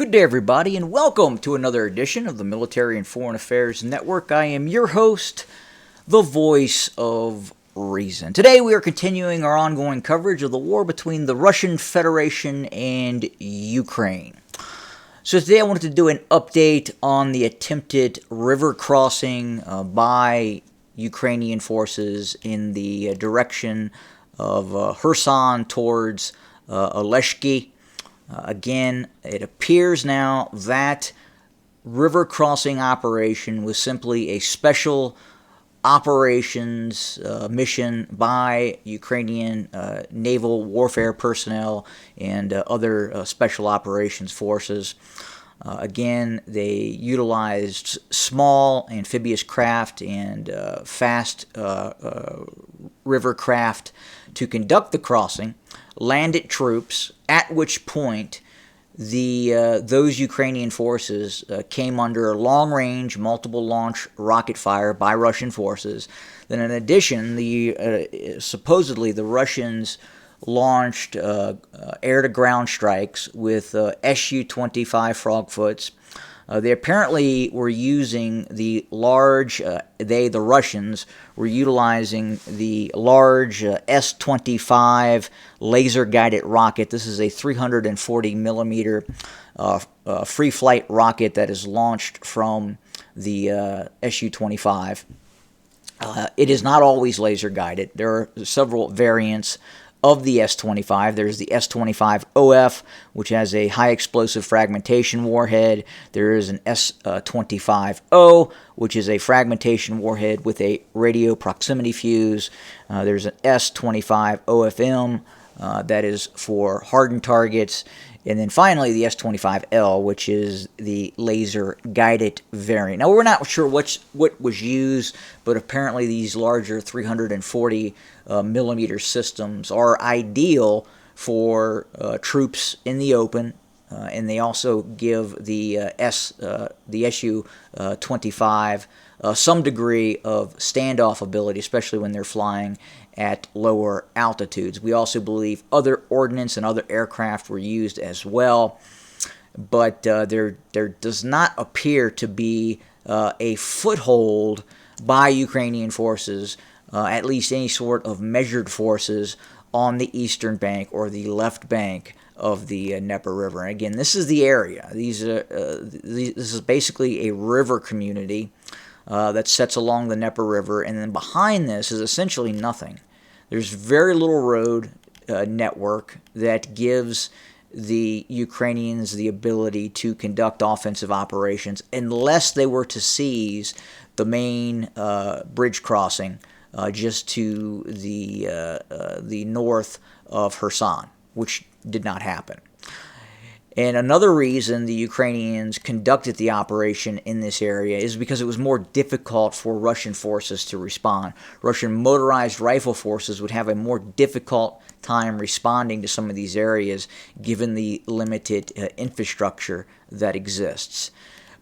Good day, everybody, and welcome to another edition of the Military and Foreign Affairs Network. I am your host, the voice of reason. Today, we are continuing our ongoing coverage of the war between the Russian Federation and Ukraine. So today, I wanted to do an update on the attempted river crossing by Ukrainian forces in the direction of Kherson towards Oleshki. Again, it appears now that river crossing operation was simply a special operations mission by Ukrainian naval warfare personnel and other special operations forces. Again, they utilized small amphibious craft and fast river craft to conduct the crossing, landed troops, at which point those Ukrainian forces came under long-range, multiple-launch rocket fire by Russian forces. Then, in addition, supposedly the Russians launched air-to-ground strikes with Su-25 Frogfoots. They apparently were using the Russians were utilizing the large S-25 laser-guided rocket. This is a 340 millimeter free flight rocket that is launched from the Su-25. It is not always laser-guided. There are several variants of the S-25. There's the S-25OF, which has a high explosive fragmentation warhead. There is an S-25O, which is a fragmentation warhead with a radio proximity fuse. There's an S-25OFM that is for hardened targets. And then finally, the S-25L, which is the laser-guided variant. Now, we're not sure what was used, but apparently these larger 340 millimeter systems are ideal for troops in the open, and they also give the Su-25 some degree of standoff ability, especially when they're flying at lower altitudes. We also believe other ordnance and other aircraft were used as well, but there does not appear to be a foothold by Ukrainian forces, at least any sort of measured forces on the eastern bank or the left bank of the Dnieper River. And again, this is the area. This is basically a river community that sets along the Dnieper River, and then behind this is essentially nothing. There's very little road network that gives the Ukrainians the ability to conduct offensive operations unless they were to seize the main bridge crossing just to the north of Kherson, which did not happen. And another reason the Ukrainians conducted the operation in this area is because it was more difficult for Russian forces to respond. Russian motorized rifle forces would have a more difficult time responding to some of these areas given the limited infrastructure that exists.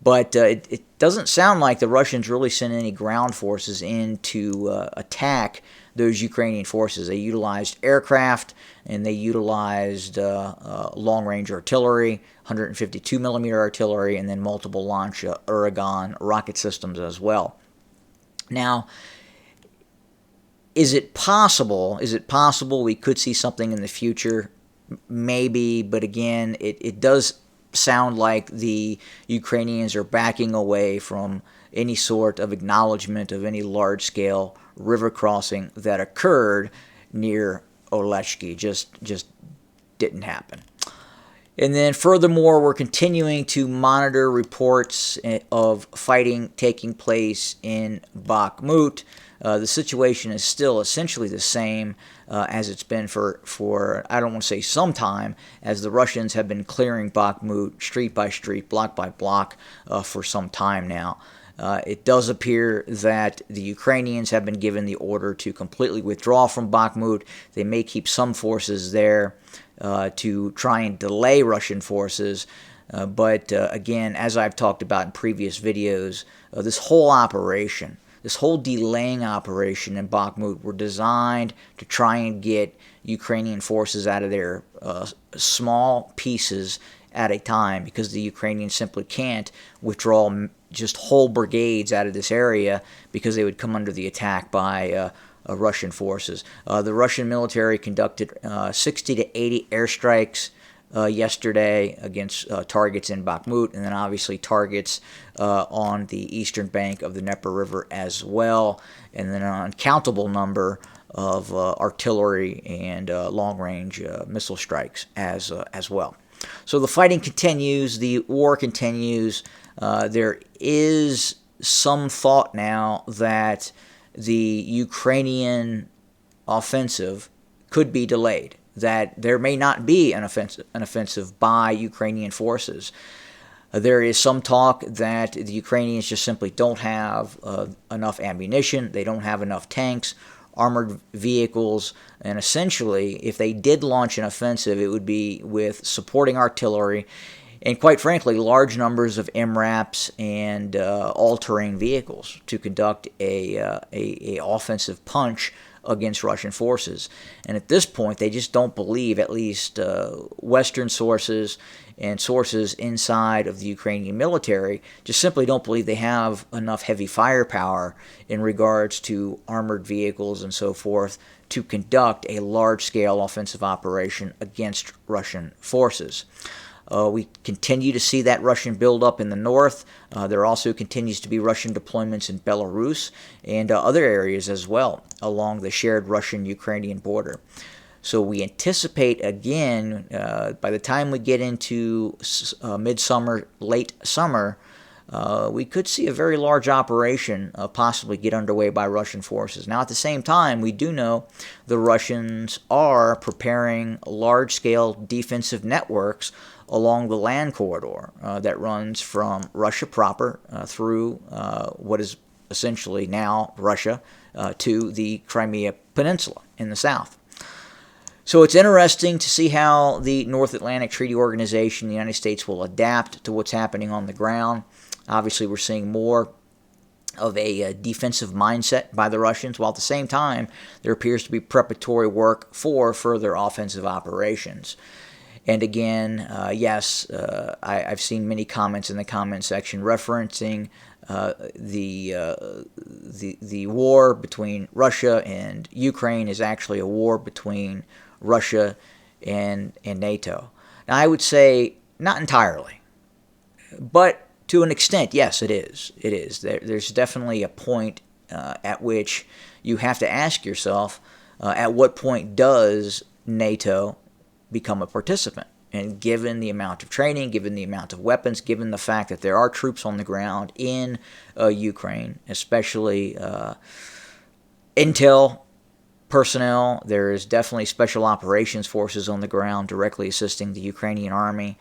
But it doesn't sound like the Russians really sent any ground forces in to attack those Ukrainian forces. They utilized aircraft, and they utilized long-range artillery, 152 millimeter artillery, and then multiple launch Uragan rocket systems as well. Now, is it possible we could see something in the future? Maybe, but again, it does sound like the Ukrainians are backing away from any sort of acknowledgement of any large-scale river crossing that occurred near Oleshki. Just didn't happen. And then furthermore, we're continuing to monitor reports of fighting taking place in Bakhmut. The situation is still essentially the same as it's been for I don't want to say some time, as the Russians have been clearing Bakhmut street by street, block by block for some time now. It does appear that the Ukrainians have been given the order to completely withdraw from Bakhmut. They may keep some forces there to try and delay Russian forces. But again, as I've talked about in previous videos, this whole operation, this whole delaying operation in Bakhmut were designed to try and get Ukrainian forces out of their small pieces at a time, because the Ukrainians simply can't withdraw just whole brigades out of this area, because they would come under the attack by Russian forces. The Russian military conducted 60 to 80 airstrikes yesterday against targets in Bakhmut, and then obviously targets on the eastern bank of the Dnieper River as well, and then an uncountable number of artillery and long-range missile strikes as well. So the fighting continues, the war continues. There is some thought now that the Ukrainian offensive could be delayed, that there may not be an offensive by Ukrainian forces. There is some talk that the Ukrainians just simply don't have enough ammunition, they don't have enough tanks, armored vehicles, and essentially, if they did launch an offensive, it would be with supporting artillery and, quite frankly, large numbers of MRAPs and all-terrain vehicles to conduct a offensive punch against Russian forces. And at this point, they just don't believe, at least Western sources and sources inside of the Ukrainian military, just simply don't believe they have enough heavy firepower in regards to armored vehicles and so forth to conduct a large-scale offensive operation against Russian forces. We continue to see that Russian buildup in the north. There also continues to be Russian deployments in Belarus and other areas as well along the shared Russian-Ukrainian border. So we anticipate, again, by the time we get into midsummer, late summer, we could see a very large operation possibly get underway by Russian forces. Now, at the same time, we do know the Russians are preparing large-scale defensive networks along the land corridor that runs from Russia proper through what is essentially now Russia to the Crimea Peninsula in the south. So it's interesting to see how the North Atlantic Treaty Organization, the United States, will adapt to what's happening on the ground. Obviously, we're seeing more of a defensive mindset by the Russians, while at the same time, there appears to be preparatory work for further offensive operations. And again, yes, I've seen many comments in the comment section referencing the war between Russia and Ukraine is actually a war between Russia and NATO. Now, I would say not entirely, but to an extent, yes, it is. It is. There's definitely a point at which you have to ask yourself, at what point does NATO become a participant? And given the amount of training, given the amount of weapons, given the fact that there are troops on the ground in Ukraine, especially intel personnel, there is definitely special operations forces on the ground directly assisting the Ukrainian army.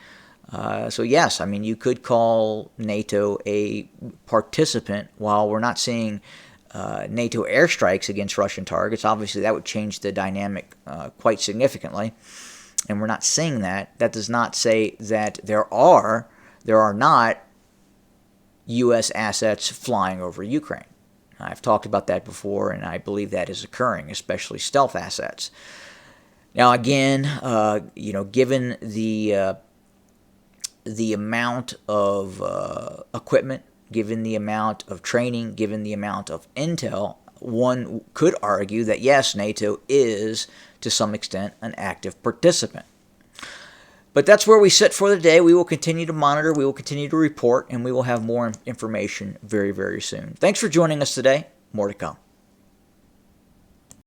So yes, I mean, you could call NATO a participant. While we're not seeing NATO airstrikes against Russian targets, obviously that would change the dynamic quite significantly. And we're not seeing that. That does not say that there are not U.S. assets flying over Ukraine. I've talked about that before, and I believe that is occurring, especially stealth assets. Now, again, given the amount of equipment, given the amount of training, given the amount of intel, one could argue that yes, NATO is to some extent an active participant. But that's where we sit for the day. We will continue to monitor, we will continue to report, and we will have more information very, very soon. Thanks for joining us today. More to come.